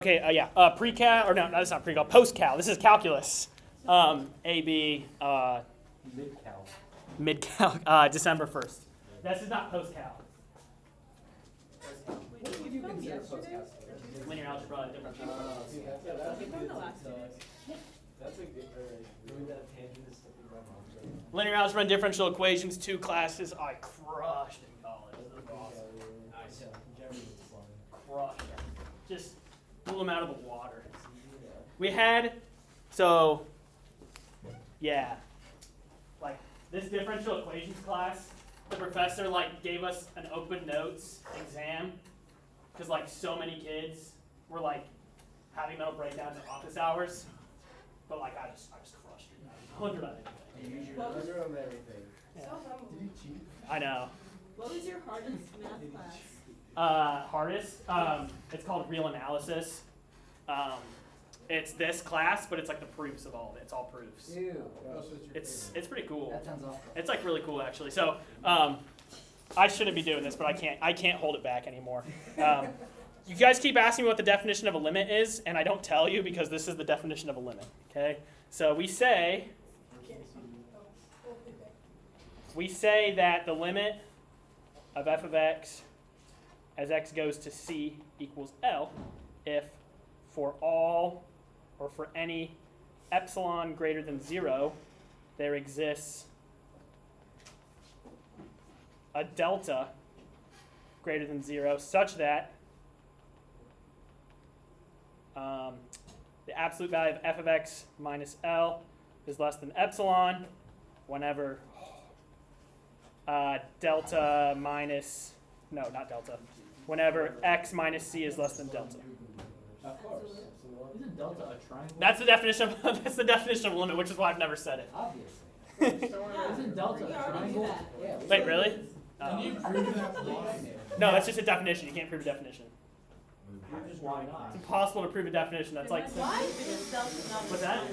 Okay, pre-cal, or no, that's not pre-cal, post-cal. This is calculus. AB, Mid-cal. mid-cal, December 1st. This is not post-cal. What would you consider post-cal? Linear algebra, differential. That's a good, doing that tangent is something my mom said. Linear algebra and differential equations, 2 classes I crushed in college. This is awesome. Nice. Jeremy was fun. Crushed them. Just blew them out of the water. We had, so, yeah, like this differential equations class, the professor like gave us an open notes exam because like so many kids were like having mental breakdowns at office hours, but like I just crushed it. 100 on everything. You usually 100 on everything. Yeah. Did you cheat? I know. What was your hardest math class? Hardest, it's called real analysis. It's this class, but it's like the proofs of all of it. It's all proofs. Ew. It's pretty cool. That sounds awful. It's like really cool actually. So I shouldn't be doing this, but I can't hold it back anymore. You guys keep asking me what the definition of a limit is, and I don't tell you because this is the definition of a limit. Okay. So we say that the limit of f of x as x goes to c equals L if for all or for any epsilon greater than 0 there exists a delta greater than 0 such that the absolute value of f of x minus L is less than epsilon whenever delta minus, no, not delta, whenever x minus c is less than delta. Of course. Isn't delta a triangle? That's the definition of a limit, which is why I've never said it. Obviously. Isn't delta a triangle? Yeah. Wait, really? Can you prove that line? No, that's just a definition. You can't prove a definition. Just why not? It's impossible to prove a definition. That's like Why? Because delta's not. What's that?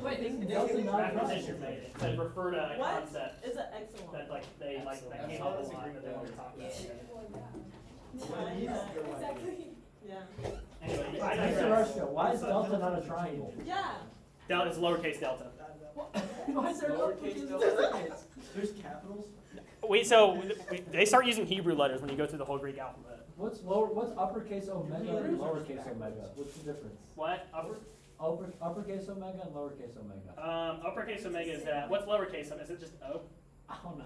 Wait, Isn't delta not a mathematicians triangle? made it. It said refer to a What? concept Is it excellent? that that came up a lot that they want to talk about. Exactly. Yeah. Anyway, I Mr. digress. Rushka, why is delta not a triangle? Yeah. Delta is lowercase delta. Why is there Lowercase delta? There's capitals. They start using Hebrew letters when you go through the whole Greek alphabet. What's uppercase omega and lowercase omega? What's the difference? What? Uppercase omega and lowercase omega. Uppercase omega is that. What's lowercase omega? Is it just O? I don't know.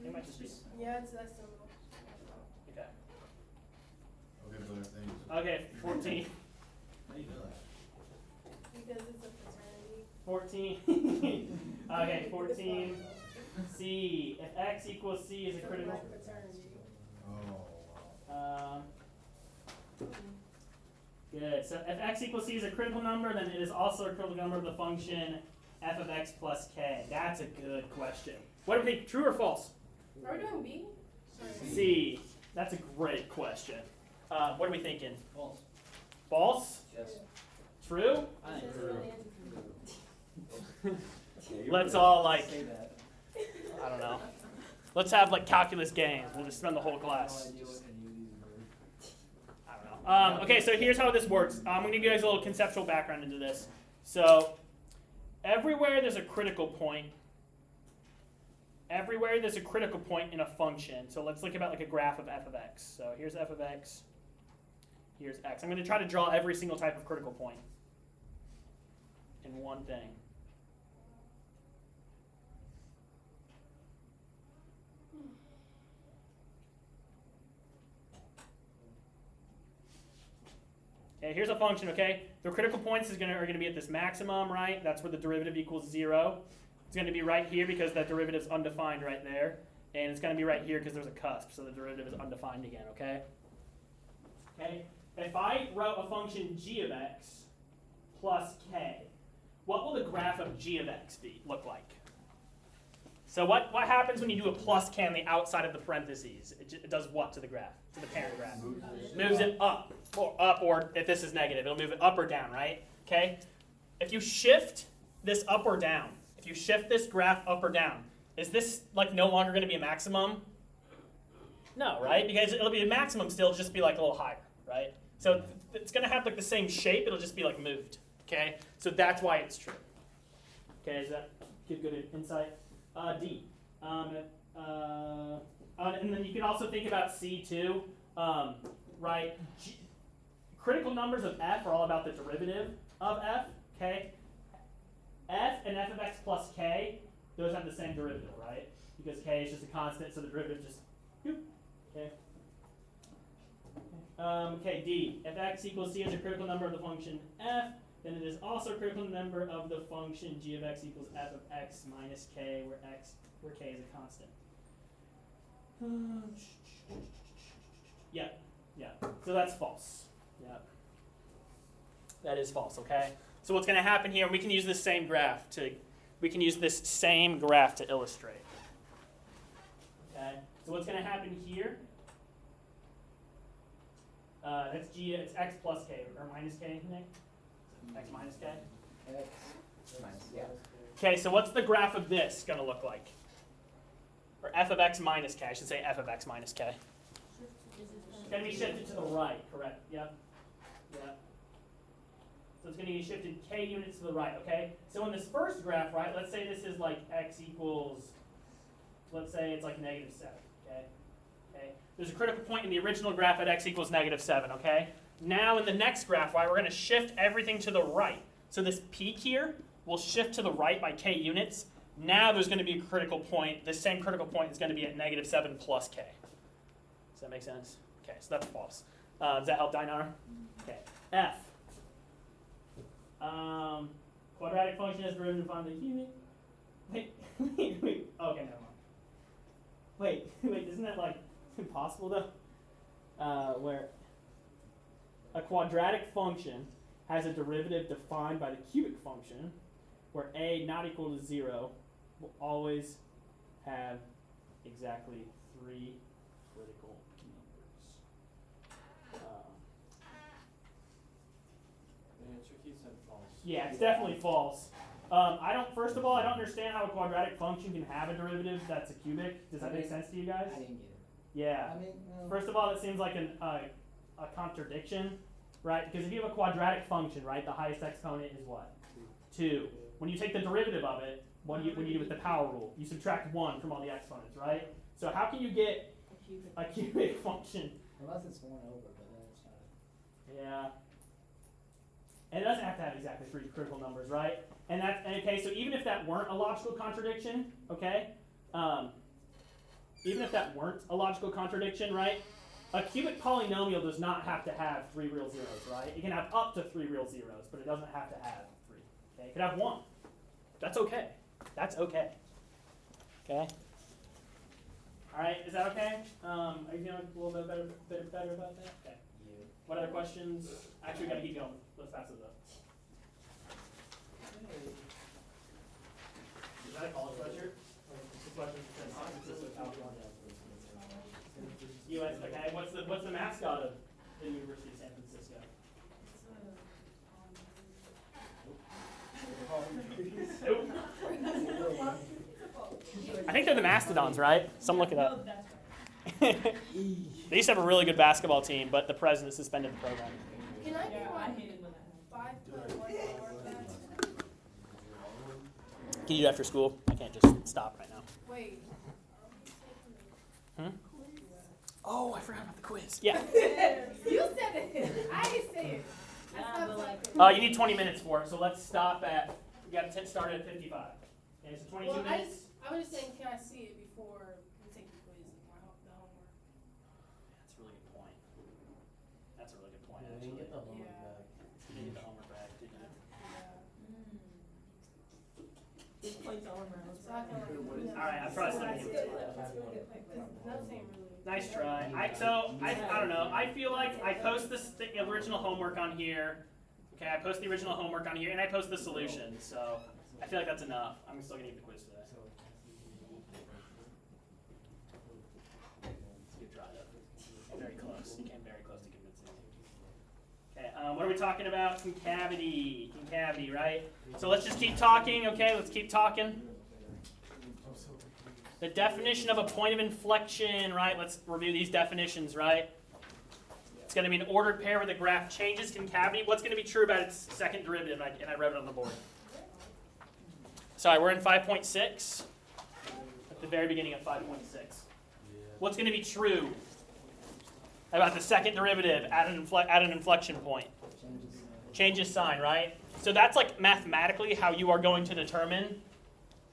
It might just be. Yeah, it's that symbol. Okay. Okay, better things. Okay, 14. How you know that? Because it's a fraternity. 14. Okay, 14. C. If x equals c is a critical. Fraternity. Oh, Good. So if x equals c is a critical number, then it is also a critical number of the function f of x plus k. That's a good question. What do we think? True or false? Are we doing B? Sorry. C. That's a great question. What are we thinking? False. False? Yes. True? I It says agree. an anti-true. Let's all like, Say that. I don't know. Let's have like calculus games. We'll just spend the whole No class. idea what any of these are. I don't know. Okay, so here's how this works. I'm going to give you guys a little conceptual background into this. So everywhere there's a critical point in a function. So let's look about like a graph of f of x. So here's f of x. Here's x. I'm going to try to draw every single type of critical point in one thing. Okay, here's a function, okay? The critical points are going to be at this maximum, right? That's where the derivative equals 0. It's going to be right here because that derivative is undefined right there. And it's going to be right here because there's a cusp, so the derivative is undefined again, okay? Okay, if I wrote a function g of x plus k, what will the graph of g of x look like? So what happens when you do a plus k on the outside of the parentheses? It does what to the graph, to the parent graph? Moves it up, or if this is negative, it'll move it up or down, right? Okay? If you shift this up or down, if you shift this graph up or down, is this like no longer going to be a maximum? No, right? Because it'll be a maximum still, just be like a little higher, right? So it's going to have like the same shape. It'll just be like moved. Okay, so that's why it's true. Okay, does that give good insight? D. And then you can also think about C too, right? Critical numbers of f are all about the derivative of f. Okay, f and f of x plus k, those have the same derivative, right? Because k is just a constant, so the derivative just, okay. Okay, D. If x equals c is a critical number of the function f, then it is also a critical number of the function g of x equals f of x minus k, where k is a constant. Yeah. So that's false. Yeah. That is false. Okay. So what's going to happen here? We can use this same graph to illustrate. Okay. So what's going to happen here? That's g. It's x plus k or minus k, Nick? X minus k. Yeah. Okay. So what's the graph of this going to look like? Or f of x minus k. I should say f of x minus k. It's going to be shifted to the right, correct? Yep. So it's going to be shifted k units to the right, okay? So in this first graph, right, let's say this is like x equals, let's say it's like -7, okay? There's a critical point in the original graph at x equals -7, okay? Now in the next graph, right, we're going to shift everything to the right. So this peak here will shift to the right by k units. Now there's going to be a critical point. This same critical point is going to be at -7 plus k. Does that make sense? Okay, so that's false. Does that help, Dinar? Okay. F. Quadratic function has derivative on the unit. Wait. Okay, never mind. Wait, isn't that like impossible though? Where a quadratic function has a derivative defined by the cubic function, where a not equal to 0 will always have exactly 3 critical numbers. Yeah, it's definitely false. First of all, I don't understand how a quadratic function can have a derivative that's a cubic. Does that make sense to you guys? I didn't get it. Yeah. First of all, it seems like a contradiction, right? Because if you have a quadratic function, right, the highest exponent is what? 2. When you take the derivative of it, what do you do with the power rule? You subtract 1 from all the exponents, right? So how can you get a cubic function? Unless it's 1 over, but then it's not. Yeah. And it doesn't have to have exactly 3 critical numbers, right? And okay, so even if that weren't a logical contradiction, okay? Even if that weren't a logical contradiction, right? A cubic polynomial does not have to have 3 real zeros, right? It can have up to 3 real zeros, but it doesn't have to have 3. Okay? It could have 1. That's okay. That's okay. Okay? Alright, is that okay? Are you feeling a little bit better about that? Okay. Yeah. What other questions? Actually, we gotta keep going. Let's pass it up. Is that a college sweatshirt? US, okay. What's the mascot of the University of San Francisco? Nope. I think they're the Mastodons, right? Someone look it up. They used to have a really good basketball team, but the president suspended the program. Can I do Yeah, I one hated when that happened. 5 + 1 more fast? Can you do it after school? I can't just stop right now. Wait. Oh, I forgot about the quiz. Yeah. You said it. I didn't say it. I Yeah, stopped but like- talking. You need 20 minutes for it, so let's stop at. We got to start at 55. Okay, so 22 Well, minutes. I was just saying, can I see it before we take the quiz, the homework? That's a really good point. That's a really good point. Yeah, we Actually, get the homework Yeah. back. you need the homework back, didn't you? This plate's all around. So I can, like, All right, I'm probably sending you this. nothing really. Nice try. I don't know. I feel like I post the original homework on here. Okay, I post the original homework on here, and I post the solution. So I feel like that's enough. I'm still gonna need the quiz today. It's a good try though. Very close. You came very close to convincing me. Okay, what are we talking about? Concavity. Concavity, right? So let's just keep talking. Okay, let's keep talking. The definition of a point of inflection, right? Let's review these definitions, right? going to be an ordered pair where the graph changes concavity. What's going to be true about its second derivative? And I wrote it on the board. Sorry, we're in 5.6. At the very beginning of 5.6. What's going to be true about the second derivative at an inflection point? Changes sign, right? So that's like mathematically how you are going to determine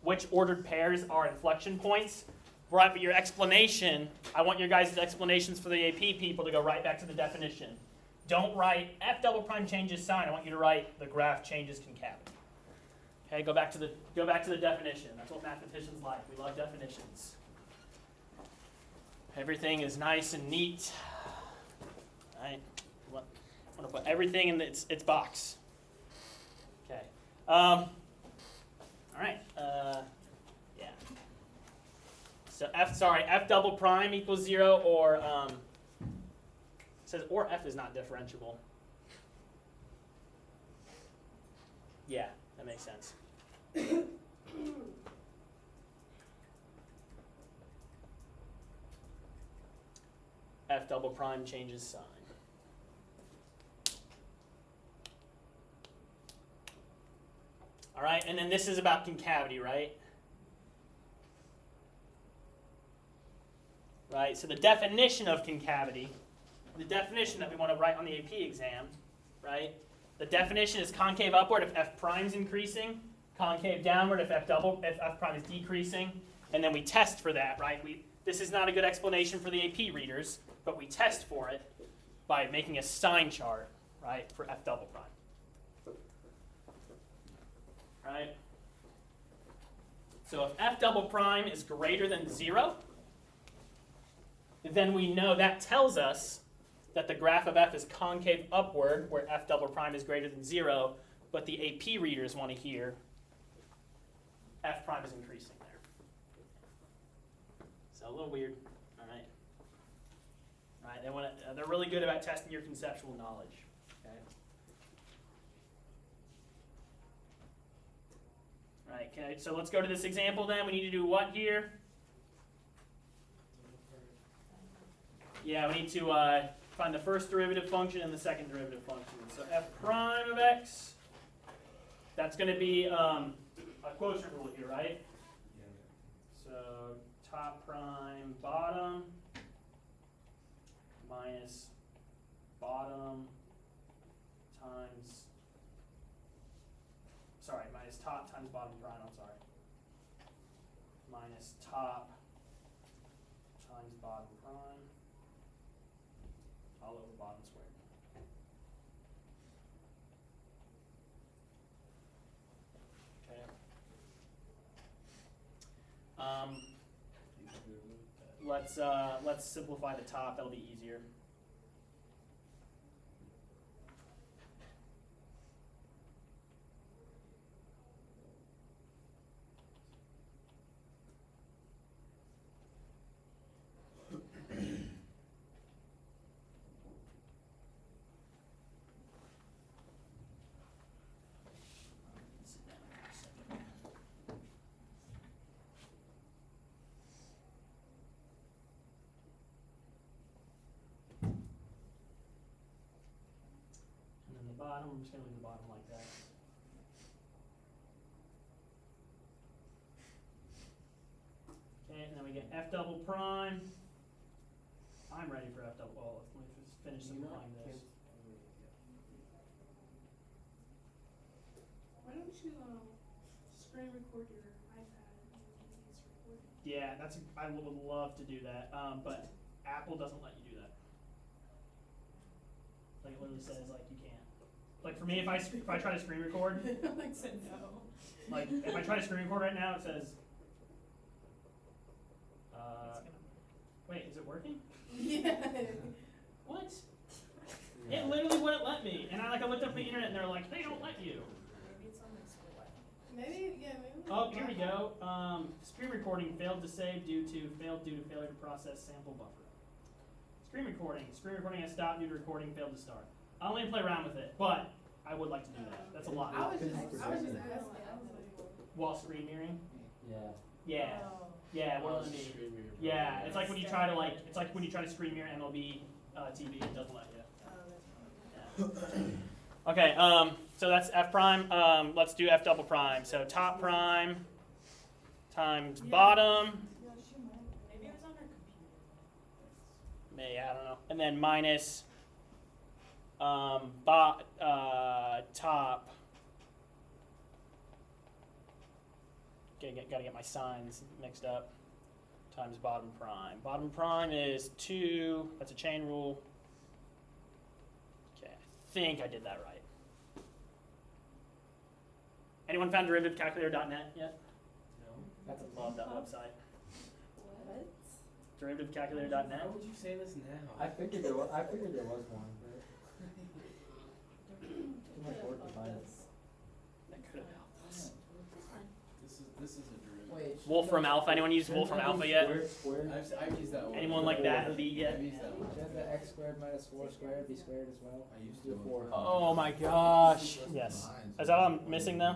which ordered pairs are inflection points. Right, but your explanation, I want your guys' explanations for the AP people to go right back to the definition. Don't write F double prime changes sign. I want you to write the graph changes concavity. Okay, go back to the definition. That's what mathematicians like. We love definitions. Everything is nice and neat. Right? I want to put everything in its box. Okay. All right. Yeah. So F double prime equals 0, or it says or F is not differentiable. Yeah, that makes sense. F double prime changes sign. All right, and then this is about concavity, right? Right, so the definition of concavity, the definition that we want to write on the AP exam, right? The definition is concave upward if F prime is increasing, concave downward if F prime is decreasing, and then we test for that, right? This is not a good explanation for the AP readers, but we test for it by making a sign chart, right, for F double prime. Right? So if F double prime is greater than 0, then we know that tells us that the graph of F is concave upward, where F double prime is greater than 0, but the AP readers want to hear F prime is increasing there. So a little weird, all right? All right, they're really good about testing your conceptual knowledge, okay? All right, okay, so let's go to this example then. We need to do what here? Yeah, we need to find the first derivative function and the second derivative function. So F prime of x, that's going to be a quotient rule here, right? So top prime bottom minus bottom times, minus top times bottom prime, minus top times bottom prime, all over bottom squared. Okay. Let's simplify the top. That'll be easier. Bottom, I'm just going to leave the bottom like that. Okay, and then we get F double prime. I'm ready for F double. Well, let me just finish simplifying this. Why don't you screen record your iPad and it's recording? Yeah, I would love to do that, but Apple doesn't let you do that. Like it literally says like you can't. Like for me, if I try to screen record, Like said no. like if I try to screen record right now, it says, wait, is it working? Yeah. What? It literally wouldn't let me, and I looked up the internet, and they're like, they don't let you. Maybe it's on my school Wi-Fi. Maybe. Oh, here we go. Screen recording failed to save due to failure to process sample buffer. Screen recording has stopped due to recording failed to start. I'll only play around with it, but I would like to do that. That's a lot. I was just asking. While screen mirroring? Yeah. Yeah. Oh. Yeah, what does it mean? Yeah, it's like when you try to screen mirror MLB TV, it doesn't let you. Okay, so that's f prime. Let's do f double prime. So top prime times bottom. Maybe it was on her computer. Maybe, I don't know. And then minus top. Gotta get my signs mixed up. Times bottom prime. Bottom prime is 2. That's a chain rule. Okay, I think I did that right. Anyone found derivativecalculator.net yet? That's a Love that website. What? Derivativecalculator.net. Why would you say this now? I figured there was one, but too much work to find it. That could have helped us. This is a derivative. Wait. Wolfram Alpha. Anyone use Wolfram Alpha yet? Squared. I've used that one. Anyone like that elite yet? I've used that one. Shouldn't the x squared minus 4 squared be squared as well? I used Do to. 4. Oh my gosh. Yes. Is that all I'm missing though?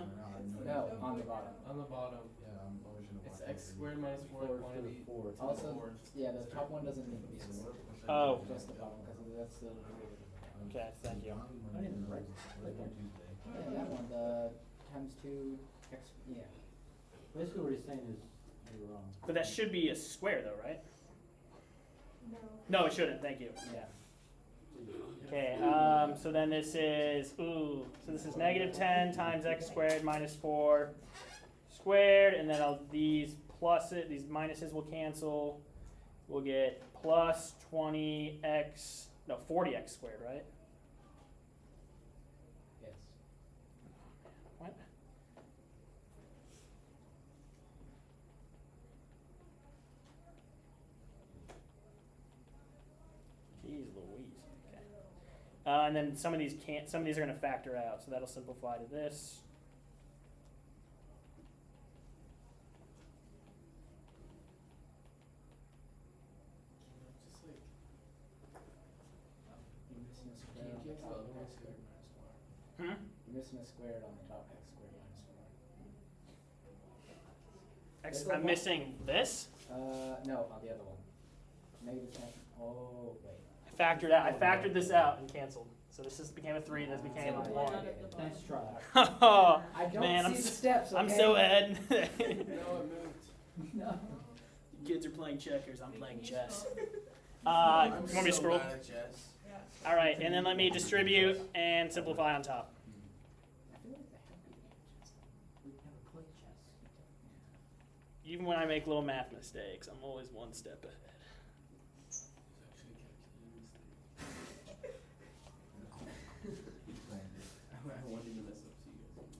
No, on the bottom. On the bottom, Yeah, I'm always gonna it's watch x squared minus 4 4 to the quantity. 4. It's to the also, fourth. yeah, the top one doesn't need to be squared. Oh. Just the bottom, because that's the derivative. Okay, thank you. I didn't write Yeah, that one, the times 2 x, yeah. Basically what he's saying is you're wrong. But that should be a square though, right? No. No, it shouldn't. Thank you. Yeah. Okay. So then this is so this is negative 10 times x squared minus 4 squared, and then these minuses will cancel. We'll get plus 40x squared, right? Yes. What? Jeez Louise. Okay. And then some of these are going to factor out, so that'll simplify to this. Just like, You're missing a can you square on the cancel top, out x x squared squared minus 4. Hmm? You're missing a squared on the top, x squared minus 4. I'm missing this. No, on the other one. Negative 10. Oh, wait. I factored this out and canceled. So this became a 3. This became a 1. Nice try. Oh, I don't man, see the steps, okay? I'm so ahead. No, it moved. No. Kids are playing checkers. I'm playing chess. I'm You want me to so scroll? bad at chess. All right, and then let me distribute and simplify on top. I feel like they have been chess. We've never played chess. Even when I make little math mistakes, I'm always one step ahead. It's actually calculating this thing. He planned it. I wanted to mess up so you guys.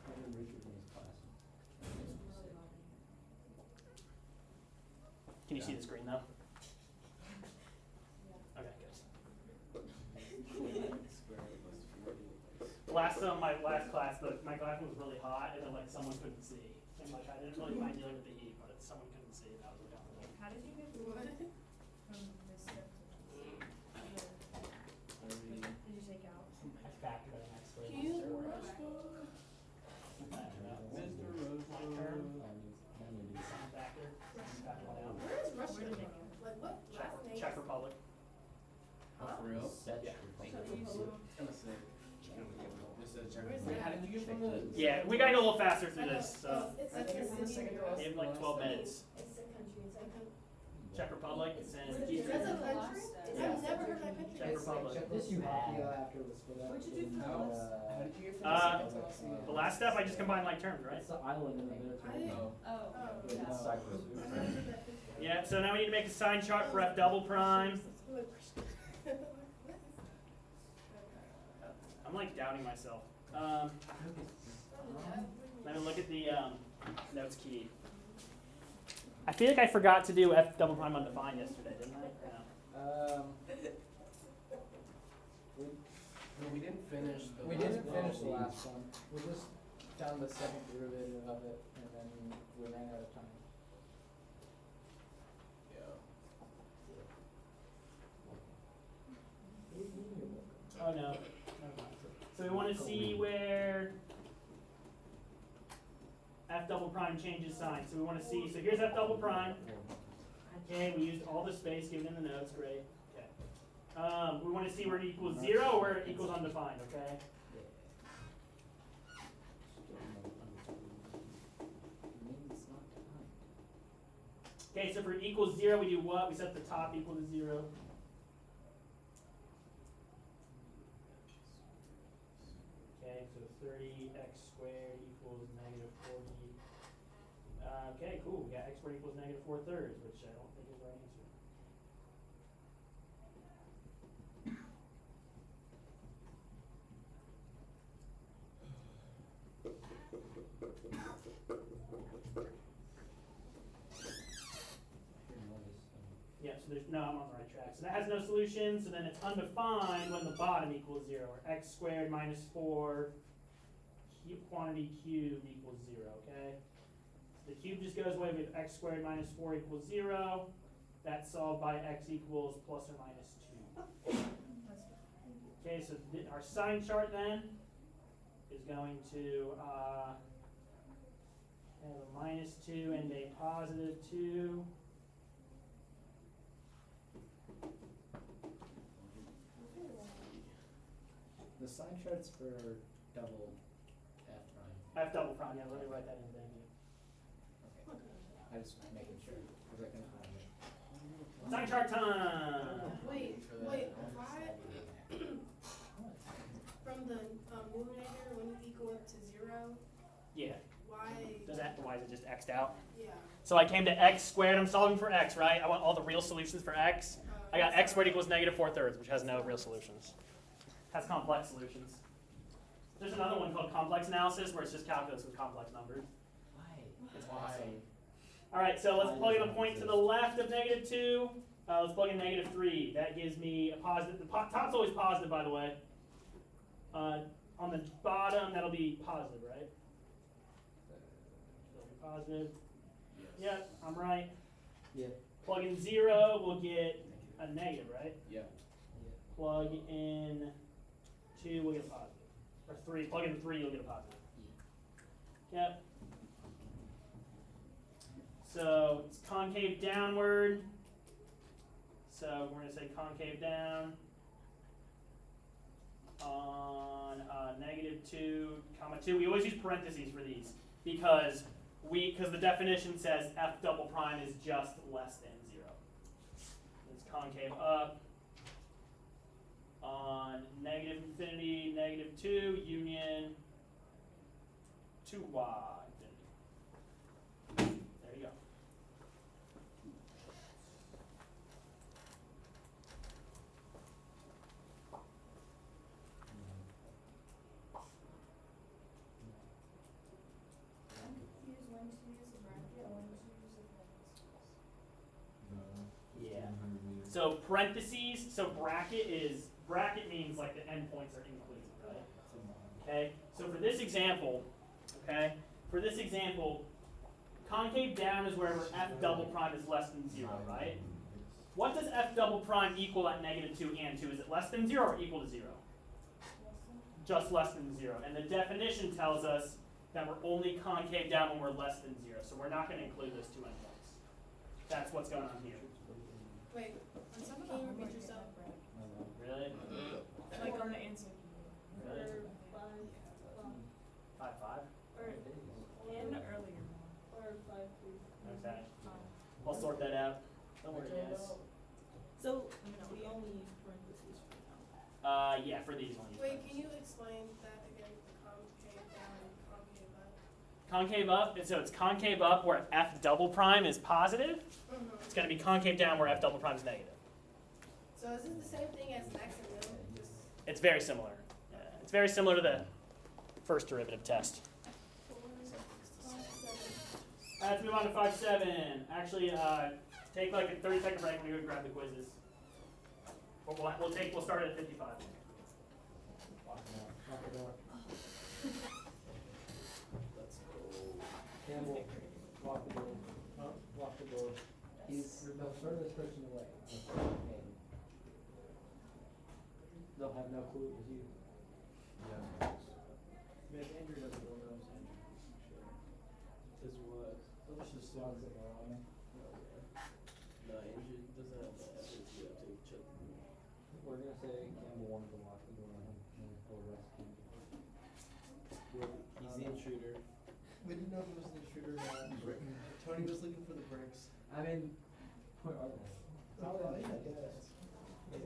I remember Richard in his class. Can you see the screen though? Okay, good. X squared plus 40. My last class, my classroom was really hot, and then like someone couldn't see. And like I didn't really mind dealing with the heat, but someone couldn't see, and that was uncomfortable. How did you get what? From this step to this? Did you take out? I factored an x squared. Cute. Mr. My term. Roscoe. Factor. Factor one out. Where is Russia taken? Like what last name? Czech Republic. Oh, for real? Yeah. Kinda sick. This says check. Wait, how did you get from the? Yeah, we gotta go a little faster through this. So It's I like think it's the second to last. we have like 12 minutes. It's a country. It's like a. Czech Republic is in That's a Eastern. country? Yeah. I've never heard that country. Czech Republic. Check this you hockey after was split up. What'd you do for in, us? How did you get from Uh, the second to last? The last step, I just combined like terms, right? It's the island in the Mediterranean. Oh. Oh, With yeah. Cyprus. I never heard that before. Yeah, so now we need to make a sign chart for f double prime. I'm like doubting myself. Let me look at the notes key. I feel like I forgot to do f double prime undefined yesterday, didn't I? No. No, we didn't finish the. We last didn't finish the problem. last one. We just found the second derivative of it, and then we ran out of time. Yeah. Oh no. Never mind. So we want to see where f double prime changes sign. So we want to see. So here's f double prime. Okay, we used all the space given in the notes. Great. Okay. We want to see where it equals 0 or where it equals undefined, okay? Okay, so for equals 0, we do what? We set the top equal to 0. Okay, so 30x squared equals negative 40. Okay, cool. We got x squared equals negative 4/3, which I don't think is the right answer. Yeah, so there's no, I'm on the right track. So that has no solution, so then it's undefined when the bottom equals 0, or x squared minus 4 quantity cubed equals 0, okay? So the cube just goes away with x squared minus 4 equals 0. That's solved by x equals plus or minus 2. Okay, so our sign chart then is going to have a minus 2 and a positive 2. The sign charts for double F prime. F double prime, yeah, let me write that in there. Okay. I was making sure, because I couldn't find it. Sign chart time! Wait, why, from the numerator, when you equal it to 0, Yeah. why, Why is it just x'd out? yeah. So I came to x squared, I'm solving for x, right? I want all the real solutions for x. I got x squared equals negative 4/3, which has no real solutions. Has complex solutions. There's another one called complex analysis where it's just calculus with complex numbers. Why? It's awesome. All right, so let's plug in a point to the left of negative 2. Let's plug in negative 3. That gives me a positive. The top's always positive, by the way. On the bottom, that'll be positive, right? So it'll be positive. Yep, I'm right. Yeah. Plug in 0, we'll get a negative, right? Yeah. Plug in 2, we'll get a positive. Or 3, plug in 3, you'll get a positive. Yep. So it's concave downward. So we're going to say concave down on negative 2, comma 2. We always use parentheses for these because the definition says f double prime is just less than 0. It's concave up on negative infinity, negative 2, union 2y infinity. There you go. I'm confused when to use the bracket and when to use the parentheses. Yeah. So parentheses, so bracket means like the endpoints are included, right? Okay, so for this example, concave down is wherever f double prime is less than 0, right? What does f double prime equal at negative 2 and 2? Is it less than 0 or equal to 0? Just less than 0. And the definition tells us that we're only concave down when we're less than 0. So we're not going to include those two endpoints. That's what's going on here. Wait, can you repeat yourself? Really? Like on the answer. Really? Or 5, 5, 5? or And earlier. or 5, 3. Okay. I'll sort that out. Don't worry, guys. So we only use parentheses for now. Yeah, for these ones. Wait, can you explain that again? Concave down and concave up? Concave up, and so it's concave up where f double prime is positive. It's going to be concave down where f double prime is negative. So is this the same thing as x and m? Just It's very similar. It's very similar to the first derivative test. Let's move on to 5-7. Actually, take like a 30-second break when we go grab the quizzes. We'll start at 55. Lock the door. Let's go. Campbell, lock the door. No, lock the door. He's No, throw this person away. okay. They'll have no clue it was you. Yeah. If Andrew doesn't know what I'm saying. Sure. Says what? Let's just lock the door on him. No, Andrew doesn't have the SAT update. Check. Or When he was looking for the bricks. I mean, where are they?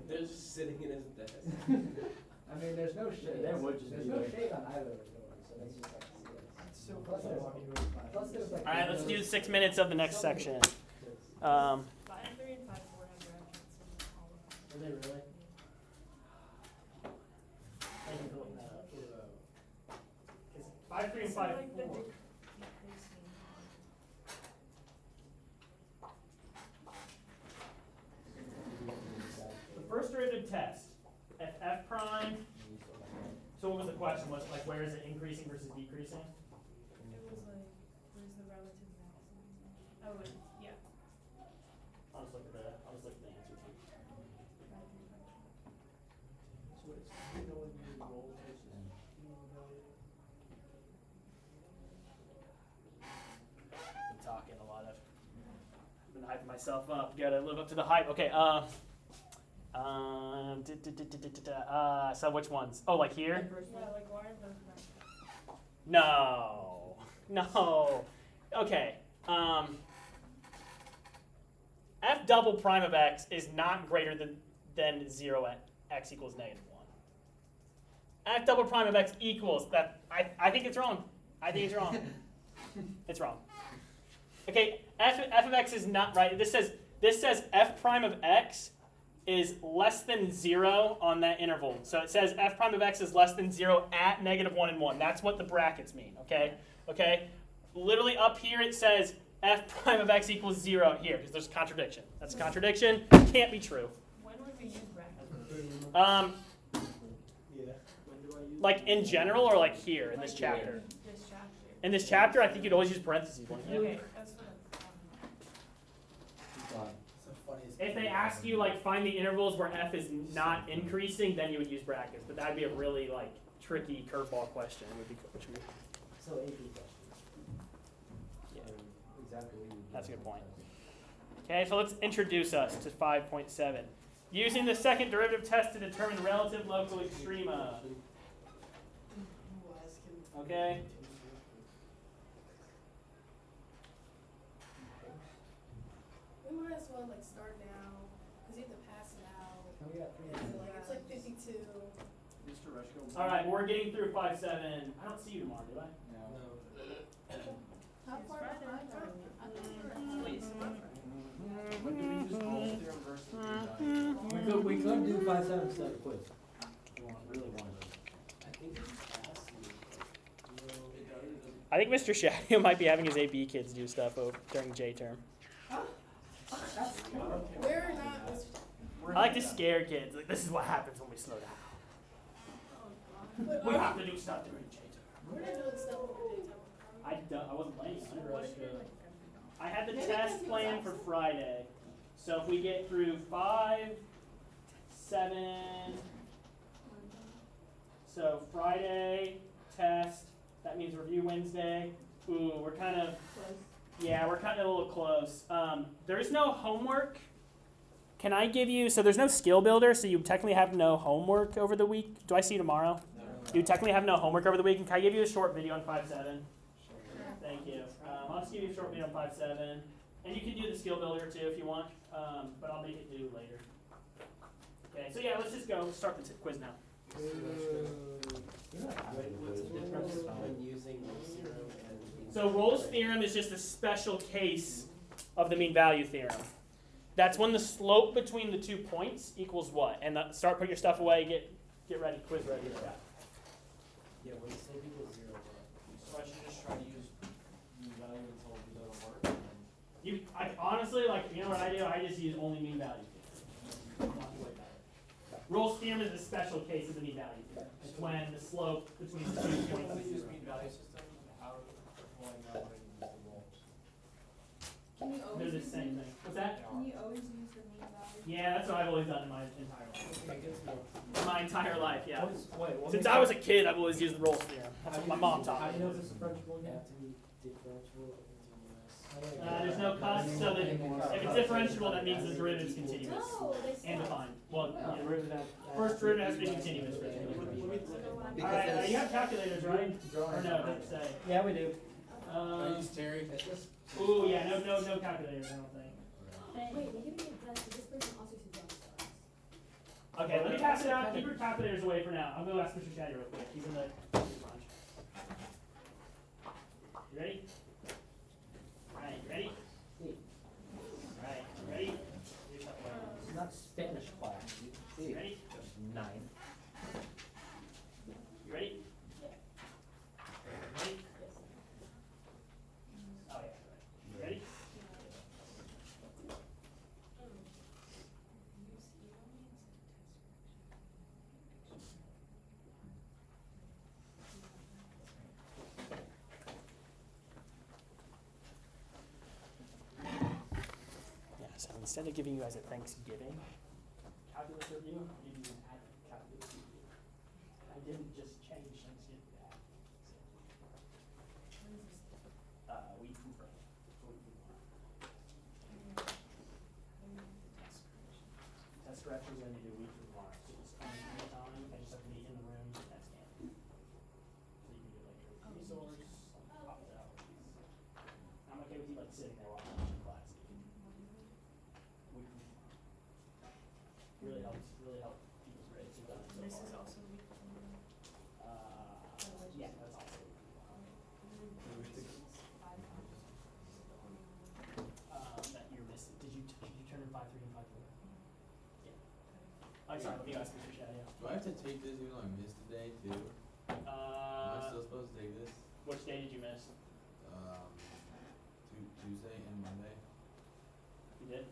They're just sitting in his desk. I mean, there's no shade. There would just There's be no like- shade on either of the doors, so that's just like. So Plus there's, plus there's like. All right, let's do windows. 6 minutes of the next section. 5, 3, and 5, 4 have your entrance in all of them. Are they really? Thank you for looking that up. Is 5, 3, and 5, Like the 4. decreasing. The first derivative test, f prime. So what was the question? Was like where is it increasing versus decreasing? It was like, where's the relative maximum? Oh, wait, yeah. I'll just look at the answer too. So it's, you know, when you roll versus Been talking a lot of. Been hyping myself up. Gotta live up to the hype. Okay. So which ones? Oh, like here? Yeah, like why are those brackets? No. No. Okay. F double prime of x is not greater than 0 at x equals -1. F double prime of x equals that. I think it's wrong. I think it's wrong. It's wrong. Okay, f of x is not right. This says f prime of x is less than 0 on that interval. So it says f prime of x is less than 0 at -1 and 1. That's what the brackets mean, okay? Okay? Literally up here it says f prime of x equals 0 here, because there's a contradiction. That's a contradiction. Can't be true. When would we use brackets? Yeah. When do I use? Like in general or like here in this chapter? This chapter. In this chapter, I think you'd always use parentheses, wouldn't you? Okay, that's what I'm. It's the funniest. If they ask you like find the intervals where f is not increasing, then you would use brackets. But that'd be a really like tricky curveball question. It would be, which would, So AP question. yeah. Exactly. That's a good point. Okay, so let's introduce us to 5.7. Using the second derivative test to determine relative local extrema. Okay. We might as well like start now, cause you have to pass it out. We got 3 And minutes. like it's like 52. Mr. Rushko. All right, we're getting through 5.7. I don't see you tomorrow, do I? No. How It's far Friday. behind are we? I thought we were Wait, so what? When do we use Rolle's theorem versus the We could do 5-7 instead of quiz. Really wanted to. I think it has to. No, it doesn't. I think Mr. Shaggy might be having his AB kids do stuff during J term. We're not. I like to scare kids. Like this is what happens when we slow down. But We have to do stuff during J term. we're not doing stuff over the daytime. I wasn't playing on it. What if you're like I had the test planned for Friday. So if we get through 5, 7, so Friday, test, that means review Wednesday. Ooh, we're kind of, yeah, we're kind of a little close. There's no homework. Can I give you, so there's no skill builder, so you technically have no homework over the week. Do I see you tomorrow? You technically have no homework over the week. And can I give you a short video on 5.7? Thank you. I'll just give you a short video on 5.7. And you can do the skill builder too if you want, but I'll make it due later. Okay, so yeah, let's just go start the quiz now. What's the difference between using Rolle's theorem and? So Rolle's theorem is just a special case of the mean value theorem. That's when the slope between the 2 points equals what? And start put your stuff away, get ready, quiz ready. Yeah. Yeah, when the slope equals 0, So I should just try to use mean value until it doesn't work. And then I honestly, like, you know what I do? I just use only mean value theorem. Not way better. Rolle's theorem is a special case of the mean value theorem. It's when the slope between the 2 when points we is use 0. mean value systems, how do I know when to use the rolls? Can you They're always the use same the, thing. What's that? can you always use the mean value? Yeah, that's what I've always done in my entire life. Okay, good to know. My entire life, yeah. Wait, Since I was a kid, I've always used the Rolle's theorem. That's what my mom taught How do me. you know if it's differentiable again? Have to be differentiable or continuous. There's no constant, so that if it's differentiable, that means the derivative is continuous No, they and stopped. defined. Well, Yeah. yeah. First derivative has to be continuous. All right, you have calculators, right? Or no, it doesn't say. Yeah, we do. Can I use Terry? It's just. Ooh, yeah, no calculators, I don't think. Thank Wait, we give me a test, this person also sees on stars. Okay, let me pass it out. Keep your calculators away for now. I'll go ask Mr. Shaddy real quick. He's in the lunch. You ready? Alright, you ready? Alright, you ready? Here's how This is not Spanish class. You You see. ready? 9. You ready? Yeah. Ready? Yes. Oh yeah, right. You ready? Yeah, so instead of giving you guys a Thanksgiving calculus review, I'm giving you an advent calculus review. I didn't just change Thanksgiving to advent. Week from Friday. Test corrections are going to do week from tomorrow. So just come in anytime. I just have to be in the room to test scan. So you can do like your resource, pop it out. I'm okay with you like sitting there watching class. Week from tomorrow. Really helps people's grades. Who've done it so This far. is also week from Yeah, that's also. That you're missing. Did you turn in 5.3 and 5.4? Yeah. I'm sorry, let me ask Mr. Shad, yeah. Do I have to take this even though I missed a day too? Am I still supposed to take this? Which day did you miss? Tuesday and Monday. You did?